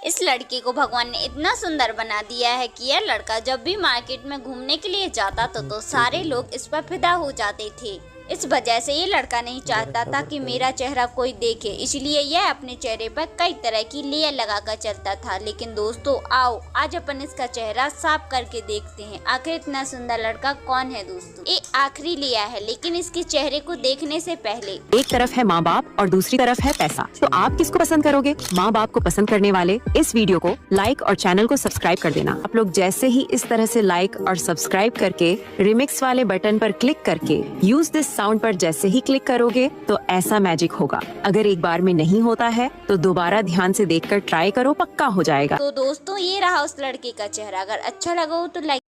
इस लड़के को भगवान ने इतना सुंदर बना दिया है कि यह लड़का जब भी मार्केट में घूमने के लिए जाता तो सारे लोग इस पर फिदा हो जाते थे। इस वजह से ये लड़का नहीं चाहता था कि मेरा चेहरा कोई देखे, इसलिए यह अपने चेहरे पर कई तरह की लेयर लगाकर चलता था। लेकिन दोस्तों आओ आज अपन इसका चेहरा साफ करके देखते हैं आखिर इतना सुंदर लड़का कौन है। दोस्तों ये आखिरी लेयर है, लेकिन इसके चेहरे को देखने से पहले एक तरफ है माँ बाप और दूसरी तरफ है पैसा, तो आप किसको पसंद करोगे? माँ बाप को पसंद करने वाले इस वीडियो को लाइक और चैनल को सब्सक्राइब कर देना। आप लोग जैसे ही इस तरह से लाइक और सब्सक्राइब करके रिमिक्स वाले बटन पर क्लिक करके यूज दिस साउंड पर जैसे ही क्लिक करोगे तो ऐसा मैजिक होगा। अगर एक बार में नहीं होता है तो दोबारा ध्यान से देखकर ट्राई करो, पक्का हो जाएगा। तो दोस्तों ये रहा उस लड़के का चेहरा। अगर अच्छा लगा हो तो लाइक